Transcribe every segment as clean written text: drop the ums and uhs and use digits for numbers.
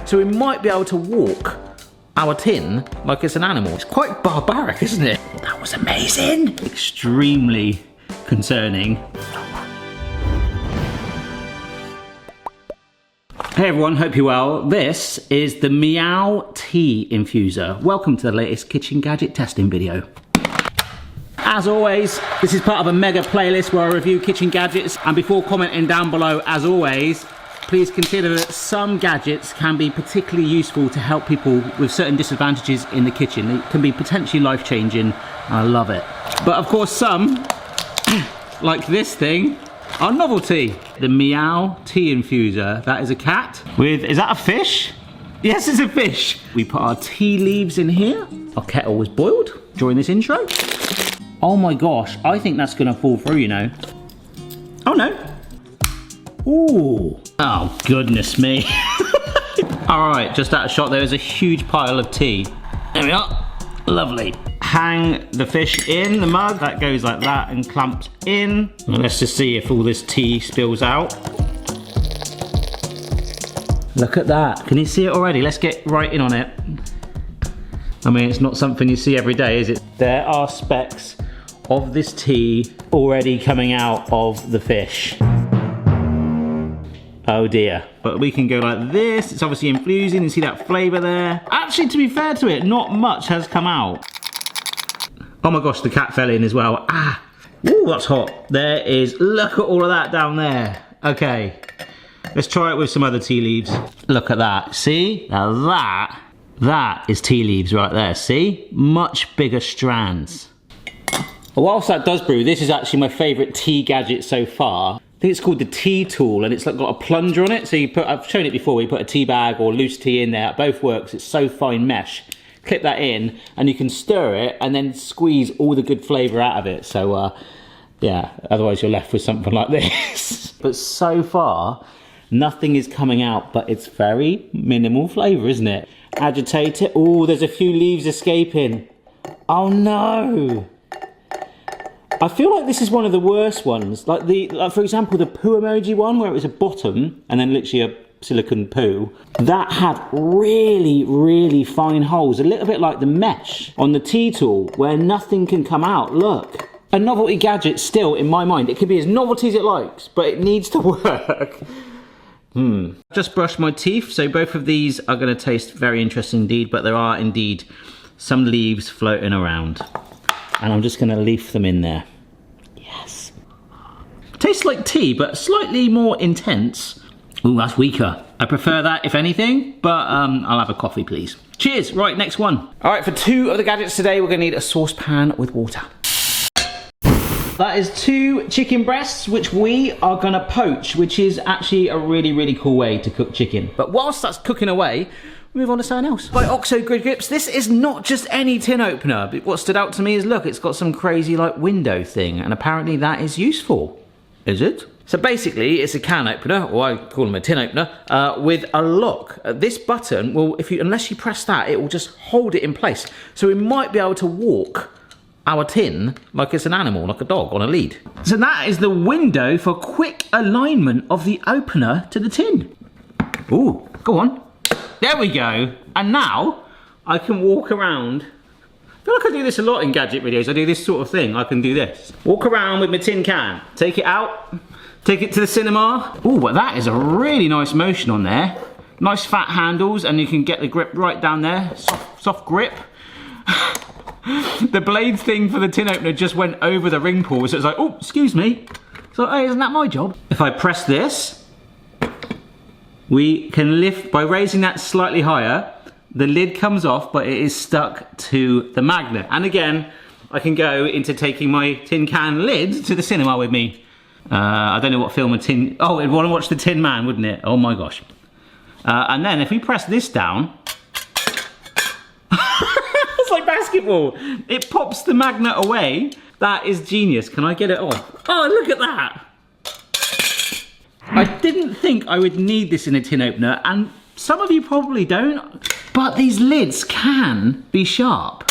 so we might be able to walk our tin like it's an animal. It's quite barbaric, isn't it? That was amazing. Extremely concerning. Hey everyone, hope you're well. This is the Meow Tea Infuser. Welcome to the latest kitchen gadget testing video. As always, this is part of a mega playlist where I review kitchen gadgets, and before commenting down below, as always, please consider that some gadgets can be particularly useful to help people with certain disadvantages in the kitchen. It can be potentially life-changing. I love it. But of course some, like this thing, are novelty. The Meow Tea Infuser. That is a cat with, is that a fish? Yes, it's a fish. We put our tea leaves in here. Our kettle was boiled during this intro. Oh my gosh, I think that's gonna fall through, you know. Oh no. Ooh. Oh, goodness me. All right, just out of shot, there is a huge pile of tea. There we are. Lovely. Hang the fish in the mug. That goes like that and clamps in. And let's just see if all this tea spills out. Look at that. Can you see it already? Let's get right in on it. I mean, it's not something you see every day, is it? There are specks of this tea already coming out of the fish. Oh dear. But we can go like this. It's obviously infusing. You see that flavour there. Actually, to be fair to it, not much has come out. Oh my gosh, the cat fell in as well. Ah. Ooh, that's hot. There is, look at all of that down there. Okay. Let's try it with some other tea leaves. Look at that. See? Now that is tea leaves right there. See? Much bigger strands. Whilst that does brew, this is actually my favourite tea gadget so far. I think it's called the tea tool, and it's like got a plunger on it. So you put, I've shown it before, you put a tea bag or loose tea in there. It both works. It's so fine mesh. Clip that in and you can stir it and then squeeze all the good flavour out of it. So yeah, otherwise you're left with something like this. But so far, nothing is coming out, but it's very minimal flavour, isn't it? Agitate it. Oh, there's a few leaves escaping. Oh no. I feel like this is one of the worst ones. Like for example, the poo emoji one where it was a bottom and then literally a silicone poo. That had really, really fine holes. A little bit like the mesh on the tea tool where nothing can come out. Look. A novelty gadget still, in my mind. It could be as novelty as it likes, but it needs to work. Just brushed my teeth, so both of these are going to taste very interesting indeed, but there are indeed some leaves floating around. And I'm just going to leaf them in there. Yes. Tastes like tea, but slightly more intense. Ooh, that's weaker. I prefer that, if anything, but I'll have a coffee, please. Cheers. Right, next one. All right, for two of the gadgets today, we're going to need a saucepan with water. That is 2 chicken breasts, which we are going to poach, which is actually a really, really cool way to cook chicken. But whilst that's cooking away, move on to something else. By Oxo Grid Grips, this is not just any tin opener. What stood out to me is, look, it's got some crazy like window thing, and apparently that is useful. Is it? So basically, it's a can opener, or I call them a tin opener, with a lock. This button will, unless you press that, it will just hold it in place. So we might be able to walk our tin like it's an animal, like a dog on a lead. So that is the window for quick alignment of the opener to the tin. Ooh, go on. There we go. And now I can walk around. I feel like I do this a lot in gadget videos. I do this sort of thing. I can do this. Walk around with my tin can. Take it out. Take it to the cinema. Ooh, but that is a really nice motion on there. Nice fat handles, and you can get the grip right down there. Soft grip. The blade thing for the tin opener just went over the ring pull, so it's like, oh, excuse me. So, hey, isn't that my job? If I press this, we can lift, by raising that slightly higher, the lid comes off, but it is stuck to the magnet. And again, I can go into taking my tin can lid to the cinema with me. I don't know what film a tin... Oh, I'd want to watch The Tin Man, wouldn't it? Oh my gosh. And then if we press this down... It's like basketball. It pops the magnet away. That is genius. Can I get it off? Oh, look at that. I didn't think I would need this in a tin opener, and some of you probably don't, but these lids can be sharp.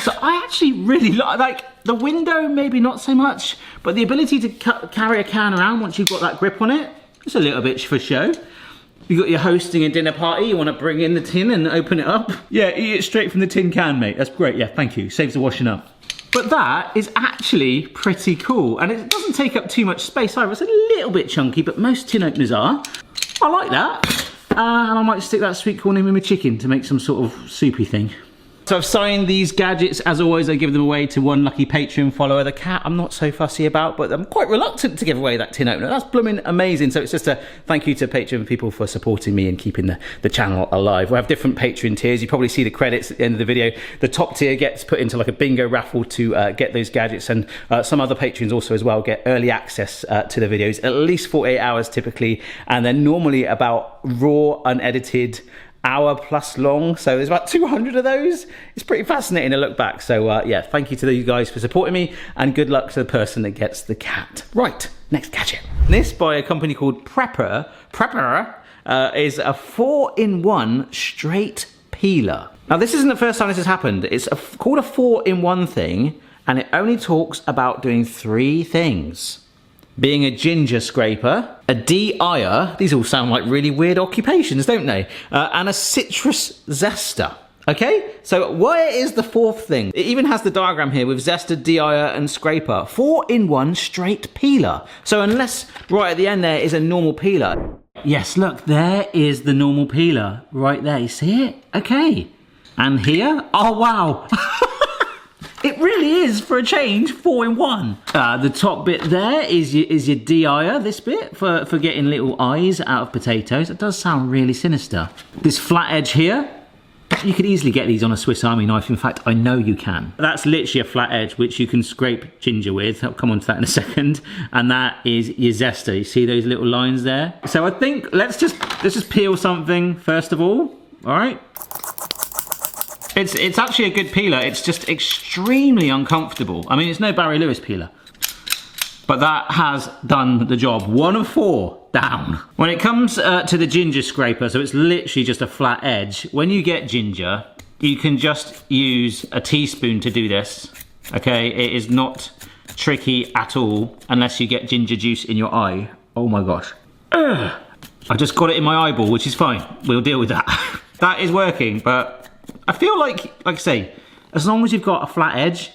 So I actually really like the window, maybe not so much, but the ability to carry a can around once you've got that grip on it, just a little bit for show. You got your hosting a dinner party, you want to bring in the tin and open it up? Yeah, eat it straight from the tin can, mate. That's great, yeah, thank you. Saves the washing up. But that is actually pretty cool, and it doesn't take up too much space either. It's a little bit chunky, but most tin openers are. I like that. And I might stick that sweet corn in with my chicken to make some sort of soupy thing. So I've signed these gadgets. As always, I give them away to one lucky Patreon follower. The cat I'm not so fussy about, but I'm quite reluctant to give away that tin opener. That's blooming amazing. So it's just a thank you to Patreon people for supporting me and keeping the channel alive. We have different Patreon tiers. You probably see the credits at the end of the video. The top tier gets put into like a bingo raffle to get those gadgets, and some other Patreons also as well get early access to the videos, at least 48 hours typically, and then normally about raw, unedited, hour plus long. So there's about 200 of those. It's pretty fascinating to look back. So yeah, thank you to you guys for supporting me, and good luck to the person that gets the cat. Right, next gadget. This by a company called Prepper is a 4-in-1 straight peeler. Now this isn't the first time this has happened. It's called a 4-in-1 thing, and it only talks about doing 3 things. Being a ginger scraper, a de-iyer, these all sound like really weird occupations, don't they? And a citrus zester. Okay, so where is the 4th thing? It even has the diagram here with zester, de-iyer and scraper. 4-in-1 straight peeler. So unless right at the end there is a normal peeler. Yes, look, there is the normal peeler right there. You see it? Okay. And here? Oh, wow. It really is, for a change, 4-in-1. The top bit there is your de-iyer, this bit, for getting little eyes out of potatoes. It does sound really sinister. This flat edge here, you could easily get these on a Swiss Army knife. In fact, I know you can. That's literally a flat edge, which you can scrape ginger with. I'll come on to that in a second. And that is your zester. You see those little lines there? So I think, let's just peel something first of all right? It's actually a good peeler. It's just extremely uncomfortable. I mean, it's no Barry Lewis peeler, but that has done the job. 1 of 4 down. When it comes to the ginger scraper, so it's literally just a flat edge. When you get ginger, you can just use a teaspoon to do this. Okay, it is not tricky at all unless you get ginger juice in your eye. Oh my gosh. Ugh. I just got it in my eyeball, which is fine. We'll deal with that. That is working, but I feel like I say, as long as you've got a flat edge,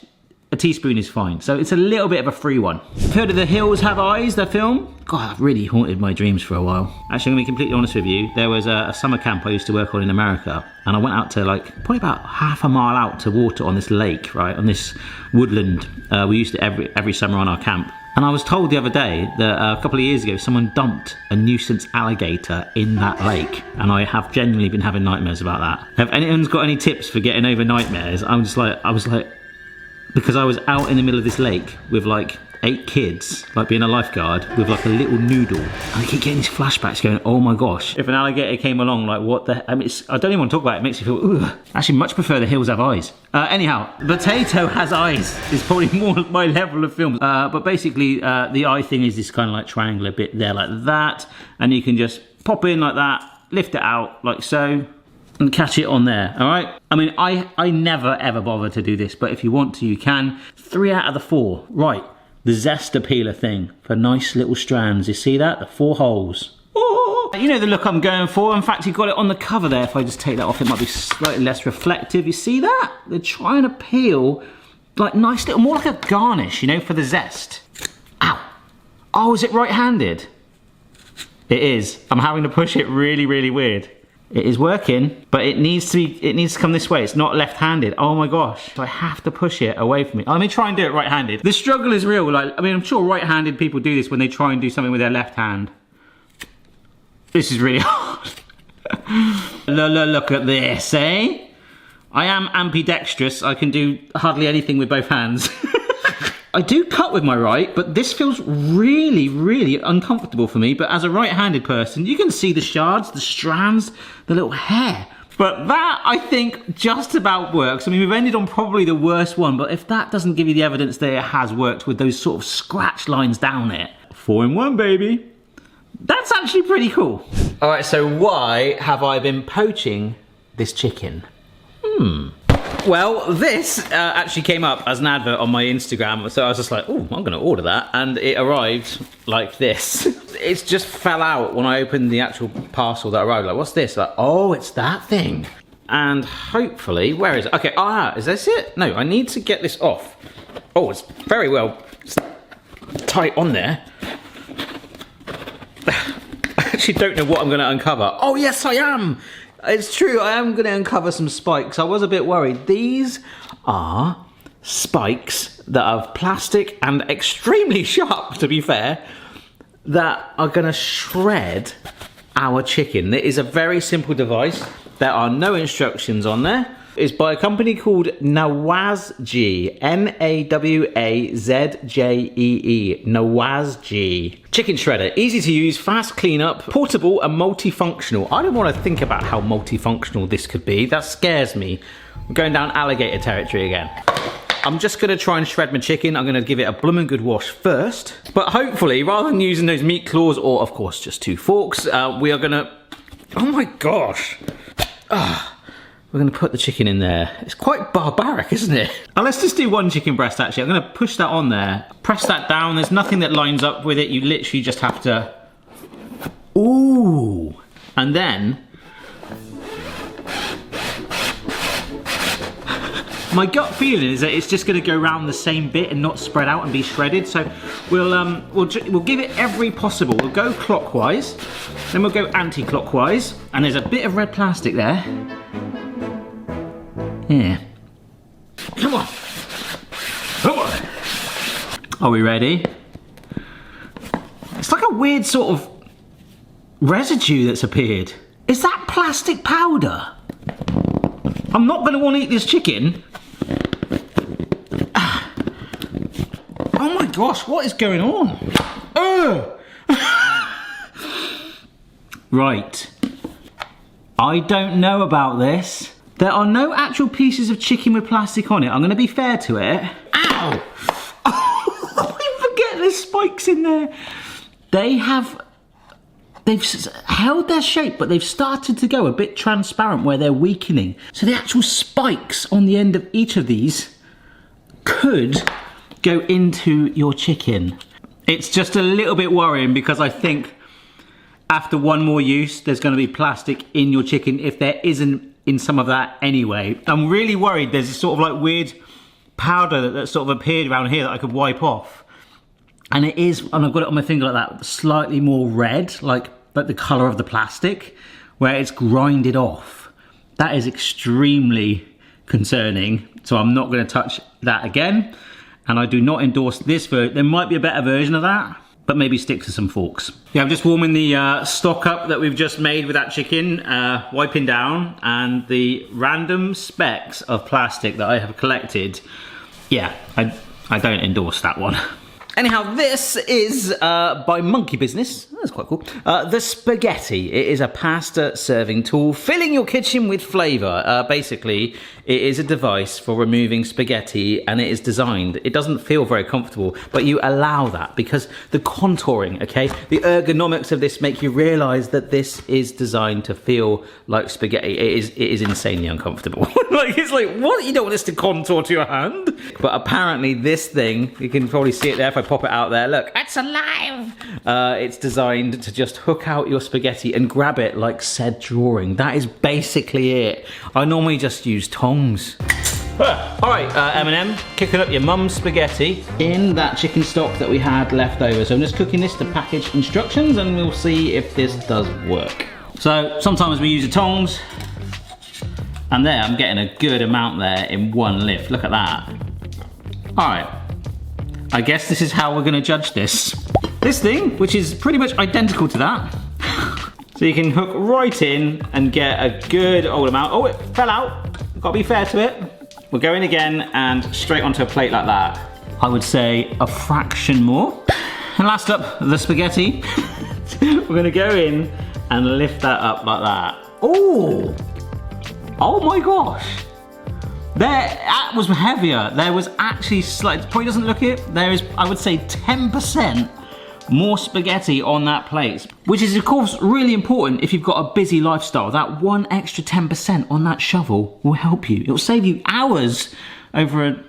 a teaspoon is fine. So it's a little bit of a free one. You've heard of The Hills Have Eyes, the film? God, that really haunted my dreams for a while. Actually, I'm gonna be completely honest with you. There was a summer camp I used to work on in America, and I went out to like, probably about half a mile out to water on this lake, right? On this woodland. We used it every summer on our camp. And I was told the other day that a couple of years ago, someone dumped a nuisance alligator in that lake. And I have genuinely been having nightmares about that. Have anyone's got any tips for getting over nightmares? I was like, because I was out in the middle of this lake with like 8 kids, like being a lifeguard, with like a little noodle. And I keep getting these flashbacks going, oh my gosh. If an alligator came along, like what the, I mean, I don't even want to talk about it, it makes me feel, ugh. Actually, much prefer The Hills Have Eyes. Anyhow, Potato Has Eyes is probably more my level of film. But basically, the eye thing is this kind of like triangular bit there like that. And you can just pop in like that, lift it out like so, and catch it on there, all right? I mean, I never ever bother to do this, but if you want to, you can. 3 out of the 4, right. The zester peeler thing for nice little strands. You see that? The 4 holes. Oh, you know the look I'm going for. In fact, you've got it on the cover there. If I just take that off, it might be slightly less reflective. You see that? They're trying to peel like nice little, more like a garnish, you know, for the zest. Ow. Oh, is it right-handed? It is. I'm having to push it really, really weird. It is working, but it needs to come this way. It's not left-handed. Oh my gosh. So I have to push it away from me. Let me try and do it right-handed. The struggle is real. Like, I mean, I'm sure right-handed people do this when they try and do something with their left hand. This is really hard. Look at this, eh? I am ambidextrous. I can do hardly anything with both hands. I do cut with my right, but this feels really, really uncomfortable for me. But as a right-handed person, you can see the shards, the strands, the little hair. But that, I think, just about works. I mean, we've ended on probably the worst one, but if that doesn't give you the evidence that it has worked with those sort of scratch lines down it, 4-in-1, baby. That's actually pretty cool. All right, so why have I been poaching this chicken? Well, this actually came up as an advert on my Instagram, so I was just like, oh, I'm gonna order that, and it arrived like this. It just fell out when I opened the actual parcel that arrived. Like, what's this? Like, oh, it's that thing. And hopefully, where is it? Okay, is this it? No, I need to get this off. Oh, it's very well tight on there. I actually don't know what I'm gonna uncover. Oh, yes, I am. It's true, I am going to uncover some spikes. I was a bit worried. These are spikes that are plastic and extremely sharp, to be fair, that are going to shred our chicken. It is a very simple device. There are no instructions on there. It's by a company called Nawazgee, Nawazgee, Nawazgee. Chicken shredder, easy to use, fast cleanup, portable and multifunctional. I don't want to think about how multifunctional this could be. That scares me. I'm going down alligator territory again. I'm just going to try and shred my chicken. I'm going to give it a bloomin' good wash first. But hopefully, rather than using those meat claws or, of course, just 2 forks, we are going to... Oh my gosh. We're going to put the chicken in there. It's quite barbaric, isn't it? Now let's just do 1 chicken breast, actually. I'm going to push that on there. Press that down. There's nothing that lines up with it. You literally just have to... Ooh. And then... My gut feeling is that it's just going to go around the same bit and not spread out and be shredded. So we'll give it every possible. We'll go clockwise. Then we'll go anti-clockwise. And there's a bit of red plastic there. Yeah. Come on. Come on. Are we ready? It's like a weird sort of residue that's appeared. Is that plastic powder? I'm not going to want to eat this chicken. Oh my gosh, what is going on? Right. I don't know about this. There are no actual pieces of chicken with plastic on it. I'm going to be fair to it. Ow! Oh, I forget there's spikes in there. They've held their shape, but they've started to go a bit transparent where they're weakening. So the actual spikes on the end of each of these could go into your chicken. It's just a little bit worrying because I think after 1 more use, there's going to be plastic in your chicken if there isn't in some of that anyway. I'm really worried there's a sort of like weird powder that sort of appeared around here that I could wipe off. And it is, and I've got it on my finger like that, slightly more red, like the colour of the plastic, where it's grinded off. That is extremely concerning. So I'm not going to touch that again. And I do not endorse this version. There might be a better version of that, but maybe stick to some forks. Yeah, I'm just warming the stock up that we've just made with that chicken, wiping down, and the random specks of plastic that I have collected. Yeah, I don't endorse that one. Anyhow, this is by Monkey Business. That's quite cool. The spaghetti. It is a pasta serving tool, filling your kitchen with flavour. Basically, it is a device for removing spaghetti, and it is designed. It doesn't feel very comfortable, but you allow that because the contouring, okay, the ergonomics of this make you realise that this is designed to feel like spaghetti. It is insanely uncomfortable. Like, it's like, what? You don't want this to contour to your hand? But apparently, this thing, you can probably see it there if I pop it out there. Look, it's alive. It's designed to just hook out your spaghetti and grab it like said drawing. That is basically it. I normally just use tongs. All right, M&M, cooking up your mum's spaghetti in that chicken stock that we had left over. So I'm just cooking this to package instructions and we'll see if this does work. So sometimes we use the tongs, and there I'm getting a good amount there in one lift. Look at that. All right. I guess this is how we're gonna judge this. This thing, which is pretty much identical to that. So you can hook right in and get a good old amount. Oh, it fell out. Gotta be fair to it. We're going again and straight onto a plate like that. I would say a fraction more. And last up, the spaghetti. We're gonna go in and lift that up like that. Oh! Oh my gosh. That was heavier. There was actually slight, probably doesn't look it. There is, I would say 10% more spaghetti on that plate, which is of course really important if you've got a busy lifestyle. That one extra 10% on that shovel will help you. It'll save you hours over a...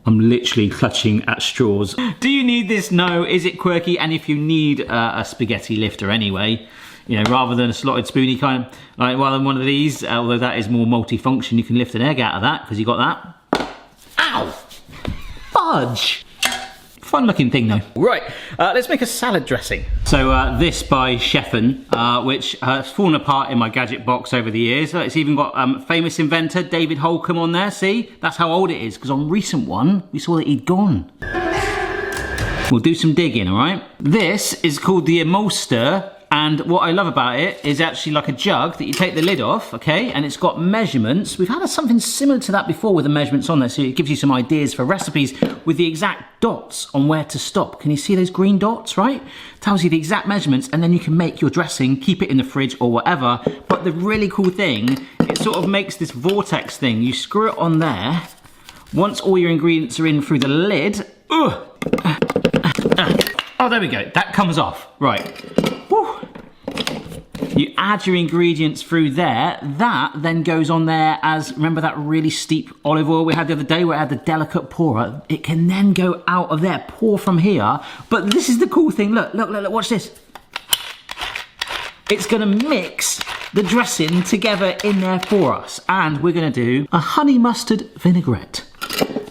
I'm literally clutching at straws. Do you need this? No. Is it quirky? And if you need a spaghetti lifter anyway, you know, rather than a slotted spoony kind of, like, well, than one of these, although that is more multi-function, you can lift an egg out of that because you got that. Ow! Fudge! Fun looking thing though. Right, let's make a salad dressing. So this by Chef'n, which has fallen apart in my gadget box over the years. It's even got famous inventor David Holcomb on there, see? That's how old it is, because on recent one, we saw that he'd gone. We'll do some digging, all right? This is called the emulster. And what I love about it is actually like a jug that you take the lid off, okay? And it's got measurements. We've had something similar to that before with the measurements on there, so it gives you some ideas for recipes with the exact dots on where to stop. Can you see those green dots, right? Tells you the exact measurements, and then you can make your dressing, keep it in the fridge or whatever. But the really cool thing, it sort of makes this vortex thing. You screw it on there. Once all your ingredients are in through the lid, oh, there we go. That comes off, right. Woo. You add your ingredients through there. That then goes on there as, remember that really steep olive oil we had the other day where it had the delicate pourer? It can then go out of there, pour from here. But this is the cool thing. Look, watch this. It's gonna mix the dressing together in there for us. And we're gonna do a honey mustard vinaigrette.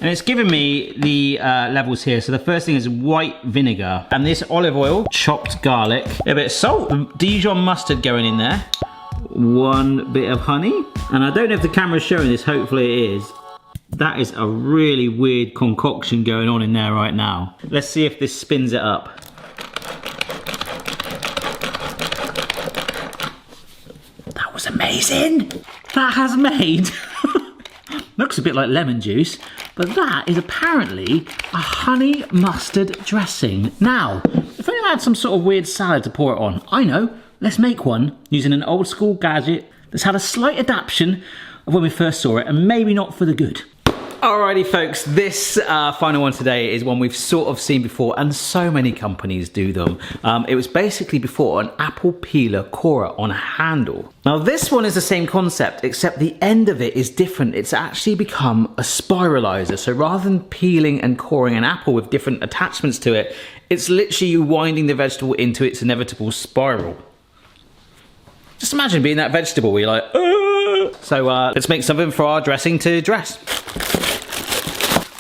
And it's given me the levels here. So the first thing is white vinegar. And this olive oil, chopped garlic, a bit of salt, Dijon mustard going in there. 1 bit of honey. And I don't know if the camera's showing this, hopefully it is. That is a really weird concoction going on in there right now. Let's see if this spins it up. That was amazing. That has made... Looks a bit like lemon juice, but that is apparently a honey mustard dressing. Now, if I had some sort of weird salad to pour it on, I know, let's make one using an old school gadget that's had a slight adaptation of when we first saw it, and maybe not for the good. Alrighty folks, this final one today is one we've sort of seen before, and so many companies do them. It was basically before an apple peeler corer on a handle. Now this one is the same concept, except the end of it is different. It's actually become a spiralizer. So rather than peeling and coring an apple with different attachments to it, it's literally you winding the vegetable into its inevitable spiral. Just imagine being that vegetable where you're like, Ugh! So let's make something for our dressing to dress.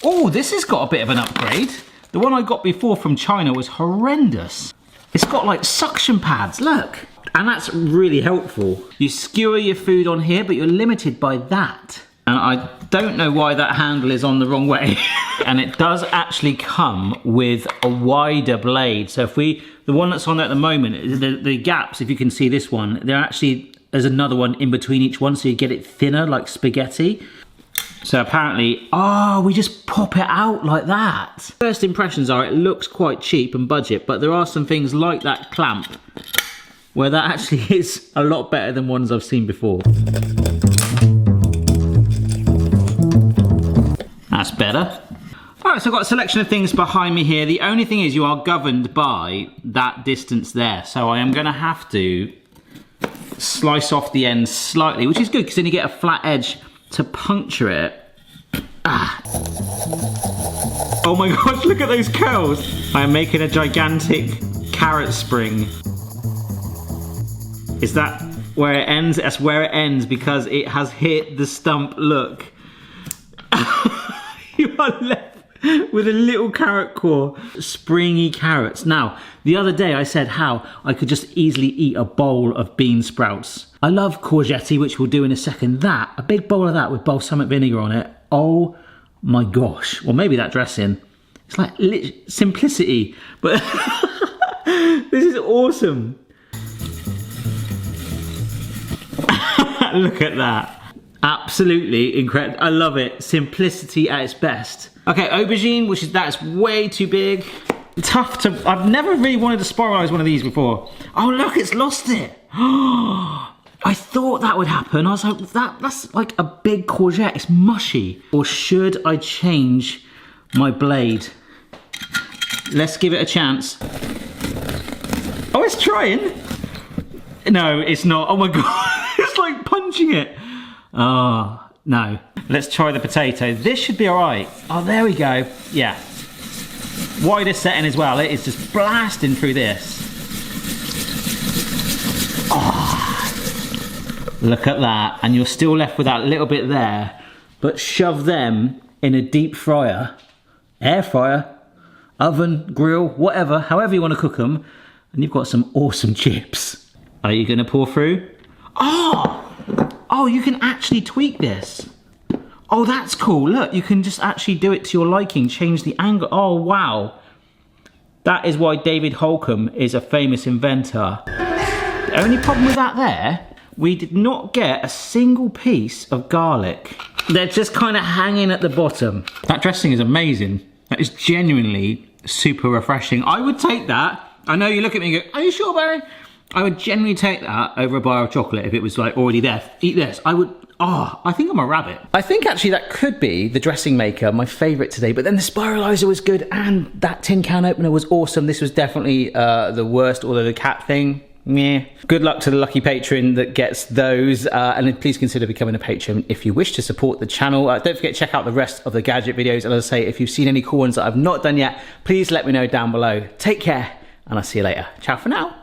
Oh, this has got a bit of an upgrade. The one I got before from China was horrendous. It's got like suction pads, look. And that's really helpful. You skewer your food on here, but you're limited by that. And I don't know why that handle is on the wrong way. And it does actually come with a wider blade. So if the one that's on there at the moment, the gaps, if you can see this one, there's another one in between each one, so you get it thinner like spaghetti. So apparently, we just pop it out like that. First impressions are it looks quite cheap and budget, but there are some things like that clamp where that actually is a lot better than ones I've seen before. That's better. All right, so I've got a selection of things behind me here. The only thing is you are governed by that distance there. So I am gonna have to slice off the end slightly, which is good because then you get a flat edge to puncture it. Oh my gosh, look at those curls. I am making a gigantic carrot spring. Is that where it ends? That's where it ends because it has hit the stump. Look. You are left with a little carrot core. Springy carrots. Now, the other day I said how I could just easily eat a bowl of bean sprouts. I love courgette, which we'll do in a second. A big bowl of that with balsamic vinegar on it. Oh my gosh. Well, maybe that dressing. It's like simplicity, but this is awesome. Look at that. Absolutely incredible. I love it. Simplicity at its best. Okay, aubergine, that's way too big. Tough to, I've never really wanted to spiralize one of these before. Oh look, it's lost it. I thought that would happen. I was like, that's like a big courgette. It's mushy. Or should I change my blade? Let's give it a chance. Oh, it's trying. No, it's not. Oh my God, it's like punching it. Oh, no. Let's try the potato. This should be all right. Oh, there we go. Yeah. Wider setting as well. It is just blasting through this. Oh, look at that. And you're still left with that little bit there. But shove them in a deep fryer, air fryer, oven, grill, whatever, however you want to cook them. And you've got some awesome chips. Are you going to pour through? Oh, you can actually tweak this. Oh, that's cool. Look, you can just actually do it to your liking, change the angle. Oh, wow. That is why David Holcomb is a famous inventor. The only problem with that there, we did not get a single piece of garlic. They're just kind of hanging at the bottom. That dressing is amazing. That is genuinely super refreshing. I would take that. I know you look at me and go, are you sure, Barry? I would generally take that over a bar of chocolate if it was like already there. Eat this. I would, I think I'm a rabbit. I think actually that could be the dressing maker, my favorite today, but then the spiralizer was good and that tin can opener was awesome. This was definitely the worst, although the cat thing, yeah. Good luck to the lucky patron that gets those, and then please consider becoming a patron if you wish to support the channel. Don't forget to check out the rest of the gadget videos, and as I say, if you've seen any cool ones that I've not done yet, please let me know down below. Take care, and I'll see you later. Ciao for now.